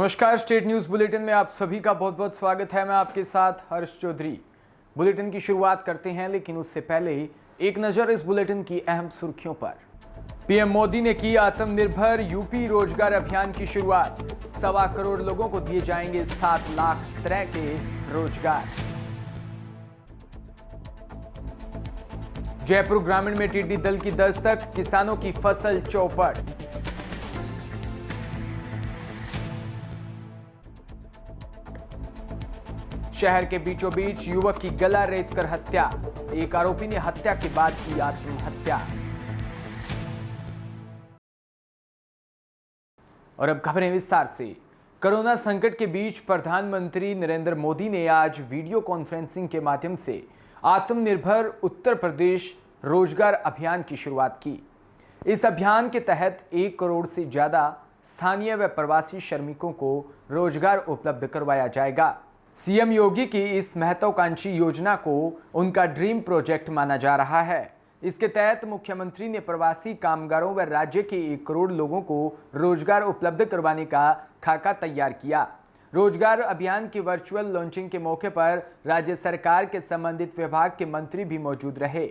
नमस्कार, state news bulletin में आप सभी का बहुत बहुत स्वागत है। मैं आपके साथ हर्ष चौधरी। बुलेटिन की शुरुआत करते हैं, लेकिन उससे पहले एक नजर इस बुलेटिन की अहम सुर्खियों पर। पीएम मोदी ने की आत्मनिर्भर यूपी रोजगार अभियान की शुरुआत। 1.25 करोड़ लोगों को दिए जाएंगे 7 लाख तरह के रोजगार। जयपुर ग्रामीण में टिड्डी दल की दस्तक, किसानों की फसल चौपट। शहर के बीचों बीच युवक की गला रेतकर हत्या। एक आरोपी ने हत्या के बाद की आत्महत्या। और अब खबरें विस्तार से। कोरोना संकट के बीच प्रधानमंत्री नरेंद्र मोदी ने आज वीडियो कॉन्फ्रेंसिंग के माध्यम से आत्मनिर्भर उत्तर प्रदेश रोजगार अभियान की शुरुआत की। इस अभियान के तहत 1 करोड़ से ज्यादा स्थानीय व प्रवासी श्रमिकों को रोजगार उपलब्ध करवाया जाएगा। सीएम योगी की इस महत्वाकांक्षी योजना को उनका ड्रीम प्रोजेक्ट माना जा रहा है। इसके तहत मुख्यमंत्री ने प्रवासी कामगारों व राज्य के 1 करोड़ लोगों को रोजगार उपलब्ध करवाने का खाका तैयार किया। रोजगार अभियान की वर्चुअल लॉन्चिंग के मौके पर राज्य सरकार के संबंधित विभाग के मंत्री भी मौजूद रहे।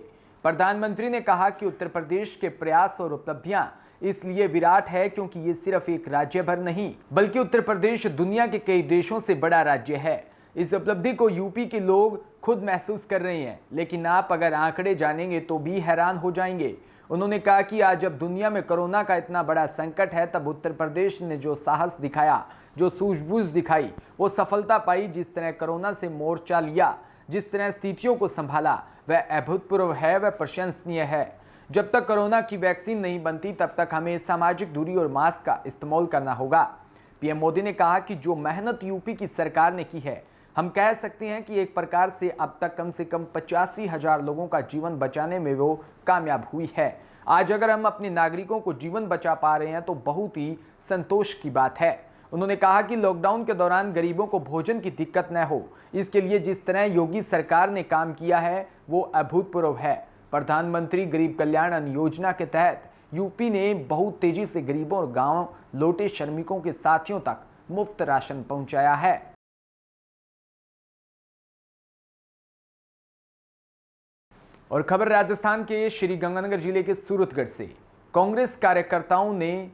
प्रधानमंत्री ने कहा कि उत्तर प्रदेश के प्रयास और उपलब्धियां इसलिए विराट है क्योंकि ये सिर्फ एक राज्य भर नहीं, बल्कि उत्तर प्रदेश दुनिया के कई देशों से बड़ा राज्य है। इस उपलब्धि को यूपी के लोग खुद महसूस कर रहे हैं, लेकिन आप अगर आंकड़े जानेंगे तो भी हैरान हो जाएंगे। उन्होंने कहा कि आज जब दुनिया में कोरोना का इतना बड़ा संकट है, तब उत्तर प्रदेश ने जो साहस दिखाया, जो सूझबूझ दिखाई, वो सफलता पाई। जिस तरह कोरोना से मोर्चा लिया, जिस तरह स्थितियों को संभाला, वह अभूतपूर्व है, वह प्रशंसनीय है। जब तक कोरोना की वैक्सीन नहीं बनती, तब तक हमें सामाजिक दूरी और मास्क का इस्तेमाल करना होगा। पीएम मोदी ने कहा कि जो मेहनत यूपी की सरकार ने की है, हम कह सकते हैं कि एक प्रकार से अब तक कम से कम 85,000 लोगों का जीवन बचाने में वो कामयाब हुई है। आज अगर हम अपने नागरिकों को जीवन बचा पा रहे हैं तो बहुत ही संतोष की बात है। उन्होंने कहा कि लॉकडाउन के दौरान गरीबों को भोजन की दिक्कत न हो, इसके लिए जिस तरह योगी सरकार ने काम किया है वो अभूतपूर्व है। प्रधानमंत्री गरीब कल्याण अन्न योजना के तहत यूपी ने बहुत तेजी से गरीबों और गांव लौटे श्रमिकों के साथियों तक मुफ्त राशन पहुंचाया है। और खबर राजस्थान के श्री गंगानगर जिले के सूरतगढ़ से। कांग्रेस कार्यकर्ताओं ने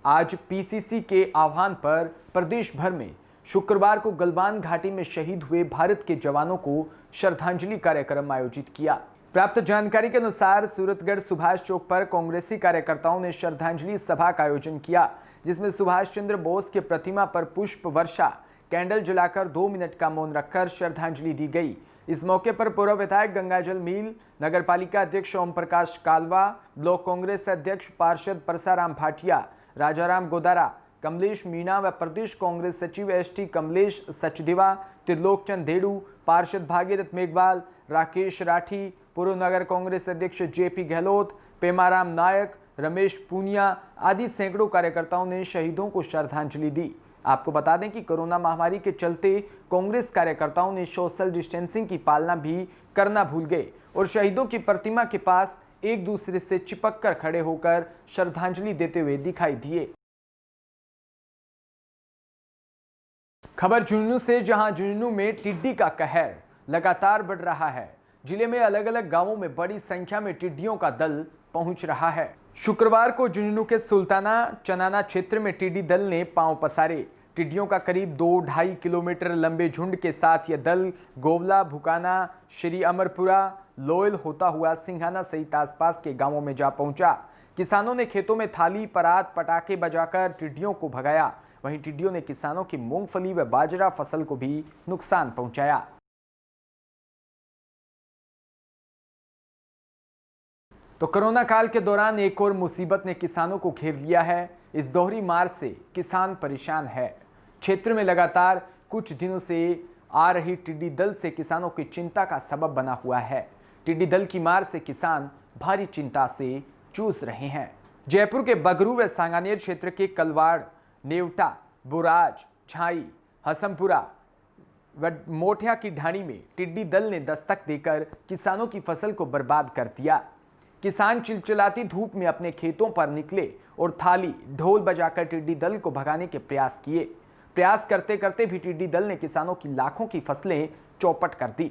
आज पीसीसी के आह्वान पर प्रदेश भर में शुक्रवार को गलवान घाटी में शहीद हुए भारत के जवानों को श्रद्धांजलि कार्यक्रम आयोजित किया। प्राप्त जानकारी के अनुसार सूरतगढ़ सुभाष चौक पर कांग्रेसी कार्यकर्ताओं ने श्रद्धांजलि सभा का आयोजन किया, जिसमें सुभाष चंद्र बोस के प्रतिमा पर पुष्प वर्षा, कैंडल जलाकर 2 मिनट का मौन रखकर श्रद्धांजलि दी गई। इस मौके पर पूर्व विधायक गंगाजल मील, नगर पालिका अध्यक्ष ओम प्रकाश कालवा, ब्लॉक कांग्रेस अध्यक्ष पार्षद परसाराम भाटिया, राजाराम गोदारा, कमलेश मीणा व प्रदेश कांग्रेस सचिव एसटी कमलेश सचदेवा, त्रिलोकचंद धेड़ू, पार्षद भागीरथ मेघवाल, राकेश राठी, पूर्व नगर कांग्रेस अध्यक्ष जेपी गहलोत, पेमाराम नायक, रमेश पूनिया आदि सैकड़ों कार्यकर्ताओं ने शहीदों को श्रद्धांजलि दी। आपको बता दें कि कोरोना महामारी के चलते कांग्रेस कार्यकर्ताओं ने सोशल डिस्टेंसिंग की पालना भी करना भूल गए और शहीदों की प्रतिमा के पास एक दूसरे से चिपक कर खड़े होकर श्रद्धांजलि देते हुए दिखाई दिए। खबर झुंझुनू से, जहां झुंझुनू में टिड्डी का कहर लगातार बढ़ रहा है। जिले में अलग अलग गांवों में बड़ी संख्या में टिड्डियों का दल पहुंच रहा है। शुक्रवार को झुंझुनू के सुल्ताना चनाना क्षेत्र में टिड्डी दल ने पांव पसारे। टिड्डियों का करीब 2-2.5 किलोमीटर लंबे झुंड के साथ यह दल गोवला, भुकाना, श्री अमरपुरा, लोयल होता हुआ सिंघाना सहित आसपास के गांवों में जा पहुंचा। किसानों ने खेतों में थाली, परात, पटाखे बजाकर टिड्डियों को भगाया। वहीं टिड्डियों ने किसानों की मूंगफली व बाजरा फसल को भी नुकसान पहुंचाया। तो कोरोना काल के दौरान एक और मुसीबत ने किसानों को घेर लिया है। इस दोहरी मार से किसान परेशान है। क्षेत्र में लगातार कुछ दिनों से आ रही टिड्डी दल से किसानों की चिंता का सबब बना हुआ है। टिड्डी दल की मार से किसान भारी चिंता से जूझ रहे हैं। जयपुर के बगरू व सांगानेर क्षेत्र के कलवाड़, नेवटा, बुराज, झाई, हसमपुरा व मोठिया की ढाणी में टिड्डी दल ने दस्तक देकर किसानों की फसल को बर्बाद कर दिया। किसान चिलचिलाती धूप में अपने खेतों पर निकले और थाली, ढोल बजाकर टिड्डी दल को भगाने के प्रयास किए। प्रयास करते करते भी टिड्डी दल ने किसानों की लाखों की फसलें चौपट कर दी।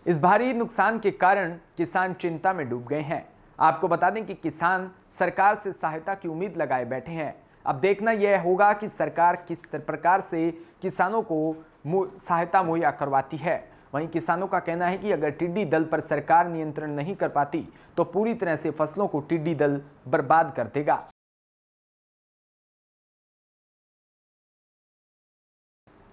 इस भारी नुकसान के कारण किसान चिंता में डूब गए हैं। आपको बता दें कि किसान सरकार से सहायता की उम्मीद लगाए बैठे हैं। अब देखना यह होगा कि सरकार किस प्रकार से किसानों को सहायता मुहैया करवाती है। वहीं किसानों का कहना है कि अगर टिड्डी दल पर सरकार नियंत्रण नहीं कर पाती तो पूरी तरह से फसलों को टिड्डी दल बर्बाद कर देगा।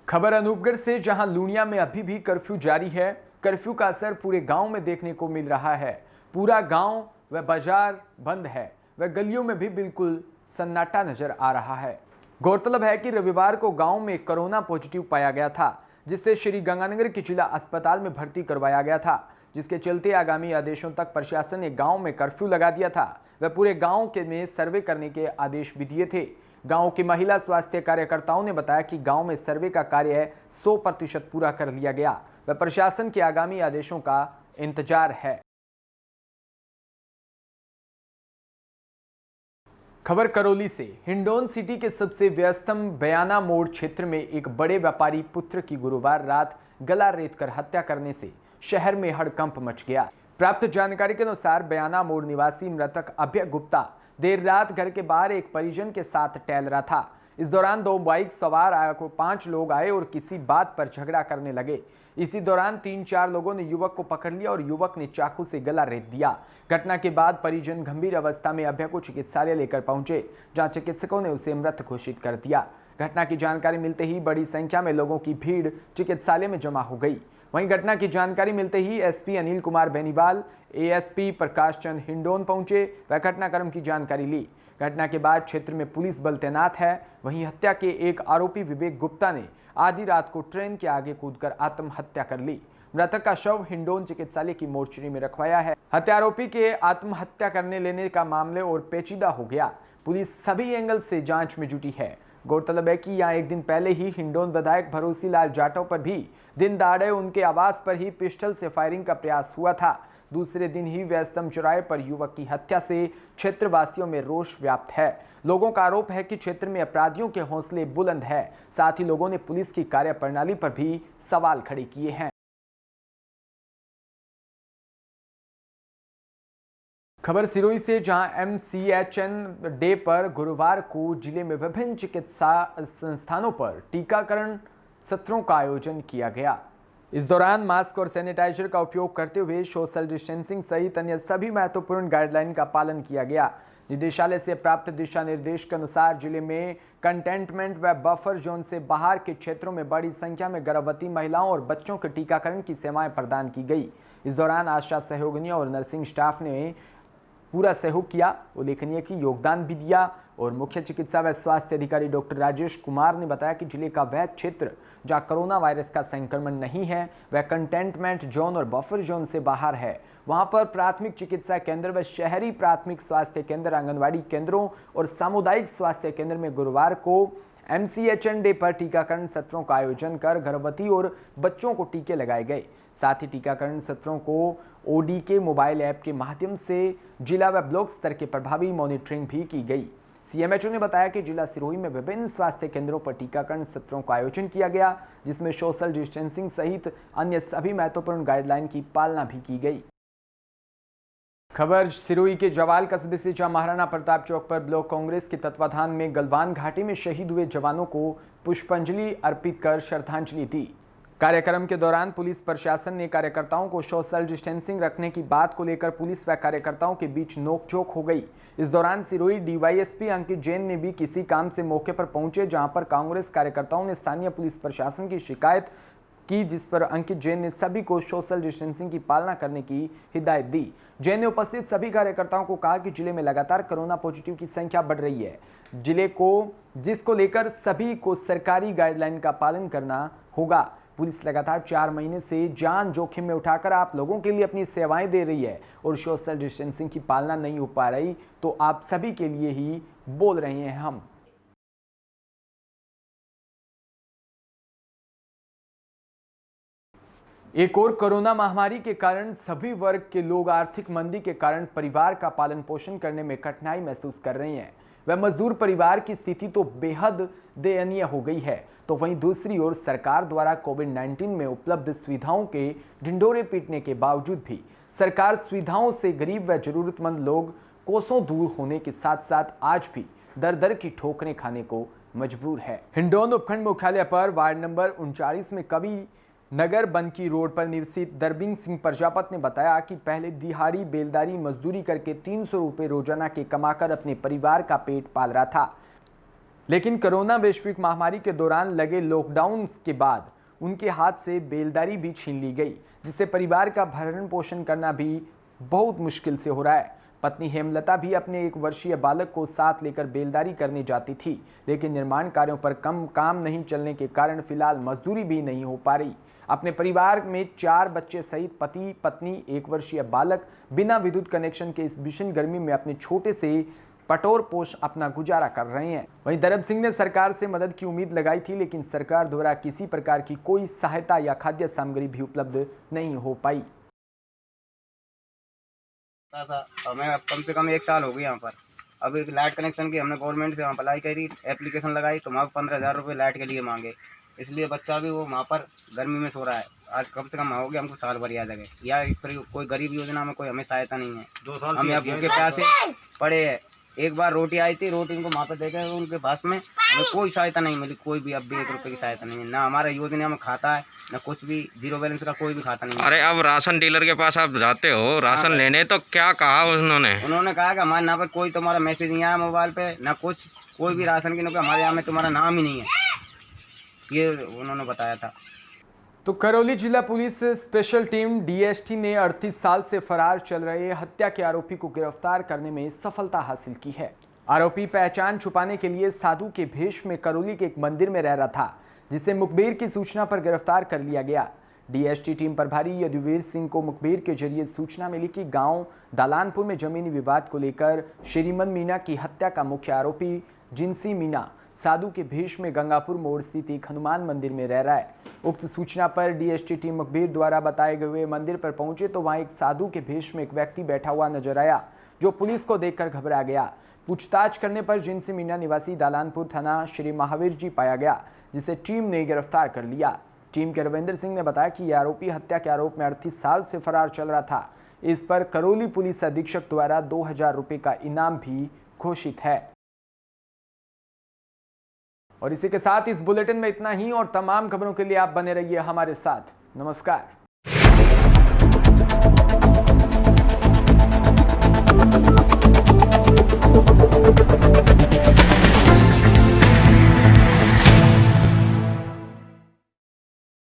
खबर अनूपगढ़ से, जहां लूनिया में अभी भी कर्फ्यू जारी है। कर्फ्यू का असर पूरे गांव में देखने को मिल रहा है। पूरा गांव व बाजार बंद है व गलियों में भी बिल्कुल सन्नाटा नजर आ रहा है। गौरतलब है कि रविवार को गांव में कोरोना पॉजिटिव पाया गया था, जिससे श्री गंगानगर के जिला अस्पताल में भर्ती करवाया गया था, जिसके चलते आगामी आदेशों तक प्रशासन ने गांव में कर्फ्यू लगा दिया था व पूरे गांव के में सर्वे करने के आदेश भी दिए थे। गांव की महिला स्वास्थ्य कार्यकर्ताओं ने बताया कि गांव में सर्वे का कार्य 100% पूरा कर लिया गया व प्रशासन के आगामी आदेशों का इंतजार है। खबर करौली से, हिंडौन सिटी के सबसे व्यस्तम बयाना मोड़ क्षेत्र में एक बड़े व्यापारी पुत्र की गुरुवार रात गला रेतकर हत्या करने से शहर में हड़कंप मच गया। प्राप्त जानकारी के अनुसार बयाना मोड़ निवासी मृतक अभय गुप्ता देर रात घर के बाहर एक परिजन के साथ टहल रहा था। इस दौरान 2 बाइक सवार 5 लोग आए और किसी बात पर झगड़ा करने लगे। इसी दौरान 3-4 लोगों ने युवक को पकड़ लिया और युवक ने चाकू से गला रेत दिया। घटना के बाद परिजन गंभीर अवस्था में अभय को चिकित्सालय लेकर पहुंचे, जहां चिकित्सकों ने उसे मृत घोषित कर दिया। घटना की जानकारी मिलते ही बड़ी संख्या में लोगों की भीड़ चिकित्सालय में जमा हो गई। वहीं घटना की जानकारी मिलते ही एसपी अनिल कुमार बेनीवाल, एएसपी प्रकाश चंद हिंडौन पहुंचे व घटनाक्रम की जानकारी ली। घटना के बाद क्षेत्र में पुलिस बल तैनात है। वहीं हत्या के एक आरोपी विवेक गुप्ता ने आधी रात को ट्रेन के आगे कूदकर आत्महत्या कर ली। मृतक का शव हिंडौन चिकित्सालय की मोर्चरी में रखवाया है। हत्यारोपी के आत्महत्या करने लेने का मामले और पेचीदा हो गया। पुलिस सभी एंगल से जांच में जुटी है। गौरतलब है कि यहाँ एक दिन पहले ही हिंडौन विधायक भरोसी लाल जाटव पर भी दिन दहाड़े उनके आवास पर ही पिस्टल से फायरिंग का प्रयास हुआ था। दूसरे दिन ही व्यस्तम चौराहे पर युवक की हत्या से क्षेत्रवासियों में रोष व्याप्त है। लोगों का आरोप है कि क्षेत्र में अपराधियों के हौसले बुलंद है। साथ ही लोगों ने पुलिस की कार्यप्रणाली पर भी सवाल खड़े किए हैं। खबर सिरोही से, जहां MCHN डे पर गुरुवार को जिले में विभिन्न चिकित्सा संस्थानों पर टीकाकरण सत्रों का आयोजन किया गया। इस दौरान मास्क और सैनिटाइजर का उपयोग करते हुए सोशल डिस्टेंसिंग सहित अन्य सभी महत्वपूर्ण गाइडलाइन का पालन किया गया। निदेशालय से प्राप्त दिशा निर्देश के अनुसार जिले में कंटेनमेंट व बफर जोन से बाहर के क्षेत्रों में बड़ी संख्या में गर्भवती महिलाओं और बच्चों के टीकाकरण की सेवाएं प्रदान की गई। इस दौरान आशा सहयोगिनियों और नर्सिंग स्टाफ ने पूरा सहयोग किया, उल्लेखनीय कि योगदान भी दिया। और मुख्य चिकित्सा व स्वास्थ्य अधिकारी डॉक्टर राजेश कुमार ने बताया कि जिले का वह क्षेत्र जहां कोरोना वायरस का संक्रमण नहीं है वह कंटेनमेंट जोन और बफर जोन से बाहर है। वहां पर प्राथमिक चिकित्सा केंद्र व शहरी प्राथमिक स्वास्थ्य केंद्र, आंगनबाड़ी केंद्रों और सामुदायिक स्वास्थ्य केंद्र में गुरुवार को MCHN डे पर टीकाकरण सत्रों का आयोजन कर गर्भवती और बच्चों को टीके लगाए गए। साथ ही टीकाकरण सत्रों को ODK मोबाइल ऐप के माध्यम से जिला व ब्लॉक स्तर के प्रभावी मॉनिटरिंग भी की गई। CMHO ने बताया कि जिला सिरोही में विभिन्न स्वास्थ्य केंद्रों पर टीकाकरण सत्रों का आयोजन किया गया, जिसमें सोशल डिस्टेंसिंग सहित अन्य सभी महत्वपूर्ण गाइडलाइन की पालना भी की गई। खबर सिरोही के जवाल कस्बे से, जहां महाराणा प्रताप चौक पर ब्लॉक कांग्रेस के तत्वाधान में गलवान घाटी में शहीद हुए जवानों को पुष्पांजलि अर्पित कर श्रद्धांजलि दी। कार्यक्रम के दौरान पुलिस प्रशासन ने कार्यकर्ताओं को सोशल डिस्टेंसिंग रखने की बात को लेकर पुलिस व कार्यकर्ताओं के बीच नोकझोंक हो गई। इस दौरान सिरोही DYSP अंकित जैन ने भी किसी काम से मौके पर पहुंचे, जहां पर कांग्रेस कार्यकर्ताओं ने स्थानीय पुलिस प्रशासन की शिकायत की, जिस पर अंकित जैन ने सभी को सोशल डिस्टेंसिंग की पालना करने की हिदायत दी। जैन ने उपस्थित सभी कार्यकर्ताओं को कहा कि जिले में लगातार कोरोना पॉजिटिव की संख्या बढ़ रही है, जिसको लेकर सभी को सरकारी गाइडलाइन का पालन करना होगा। पुलिस लगातार 4 महीने से जान जोखिम में उठाकर आप लोगों के लिए अपनी सेवाएं दे रही है और सोशल डिस्टेंसिंग की पालना नहीं हो पा रही, तो आप सभी के लिए ही बोल रहे हैं हम। एक और कोरोना महामारी के कारण सभी वर्ग के लोग आर्थिक मंदी के कारण परिवार का पालन पोषण करने में कठिनाई महसूस कर रहे हैं। वह मजदूर परिवार की स्थिति तो बेहद दयनीय हो गई है, तो वहीं दूसरी ओर सरकार द्वारा कोविड-19 में उपलब्ध सुविधाओं के ढिंढोरे पीटने के बावजूद भी सरकार सुविधाओं से गरीब व जरूरतमंद लोग कोसों दूर होने के साथ साथ आज भी दर दर की ठोकरें खाने को मजबूर है। हिंडौन उपखंड मुख्यालय पर वार्ड नंबर 39 में कवि नगर बनकी रोड पर निवासी दरबिंग सिंह प्रजापत ने बताया कि पहले दिहाड़ी बेलदारी मजदूरी करके 300 रुपये रोजाना के कमाकर अपने परिवार का पेट पाल रहा था, लेकिन कोरोना वैश्विक महामारी के दौरान लगे लॉकडाउन के बाद उनके हाथ से बेलदारी भी छीन ली गई, जिससे परिवार का भरण पोषण करना भी बहुत मुश्किल से हो रहा है। पत्नी हेमलता भी अपने 1 वर्षीय बालक को साथ लेकर बेलदारी करने जाती थी, लेकिन निर्माण कार्यों पर कम काम नहीं चलने के कारण फिलहाल मजदूरी भी नहीं हो पा रही। अपने परिवार में 4 बच्चे सहित पति पत्नी 1 वर्षीय बालक बिना विद्युत कनेक्शन के इस भीषण गर्मी में अपने छोटे से पटोर पोष अपना गुजारा कर रहे हैं। वहीं दरब सिंह ने सरकार से मदद की उम्मीद लगाई थी, लेकिन सरकार द्वारा किसी प्रकार की कोई सहायता या खाद्य सामग्री भी उपलब्ध नहीं हो पाई। हमें अब कम से कम 1 साल हो गया यहाँ पर। अब एक लाइट कनेक्शन की हमने गवर्नमेंट से वहाँ अप्लाई करी, एप्लीकेशन लगाई, तो वहाँ 15,000 रुपये लाइट के लिए मांगे। इसलिए बच्चा भी वो वहाँ पर गर्मी में सो रहा है। आज कम से कम हो गया हमको साल भर या जगह, या फिर कोई गरीब योजना में कोई हमें सहायता नहीं है। 2 साल हम यहाँ भूखे प्यासे पड़े हैं। एक बार रोटी आई थी, रोटी इनको वहाँ पर देखे उनके पास में हमें कोई सहायता नहीं मिली, कोई भी अब भी 1 रुपये की सहायता नहीं है। ना हमारा योजना में खाता है, ना कुछ भी, 0 बैलेंस का कोई भी खाता नहीं है। अरे अब राशन डीलर के पास आप जाते हो राशन लेने, तो क्या कहा उन्होंने कहा कि हमारे यहाँ पे कोई तुम्हारा मैसेज नहीं आया मोबाइल पे, ना कुछ, कोई भी राशन की ना, हमारे यहाँ में तुम्हारा नाम ही नहीं है, ये उन्होंने बताया था। तो करौली जिला पुलिस स्पेशल टीम डीएसटी ने 38 साल से फरार चल रहे हत्या के आरोपी को गिरफ्तार करने में सफलता हासिल की है। आरोपी पहचान छुपाने के लिए साधु के भेष में करौली के एक मंदिर में रह रहा था, जिसे मुखबिर की सूचना पर गिरफ्तार कर लिया गया। डीएसटी टीम प्रभारी यदुवीर सिंह को मुखबिर के जरिए सूचना मिली कि गांव दालानपुर में जमीनी विवाद को लेकर श्रीमन मीना की हत्या का मुख्य आरोपी जिनसी मीना साधु के भेष में गंगापुर मोड़ स्थित एक हनुमान मंदिर में रह रहा है। उक्त सूचना पर डीएसटी टीम मुखबिर द्वारा बताए गए मंदिर पर पहुंचे तो वहां एक साधु के भेष में एक व्यक्ति बैठा हुआ नजर आया, जो पुलिस को देखकर घबरा गया। पूछताछ करने पर जिनसी मीना निवासी दालानपुर थाना श्री महावीर जी पाया गया, जिसे टीम ने गिरफ्तार कर लिया। टीम के रविंद्र सिंह ने बताया कि यह आरोपी हत्या के आरोप में 38 साल से फरार चल रहा था। इस पर करौली पुलिस अधीक्षक द्वारा 2,000 रुपये का इनाम भी घोषित है। और इसी के साथ इस बुलेटिन में इतना ही, और तमाम खबरों के लिए आप बने रहिए हमारे साथ। नमस्कार।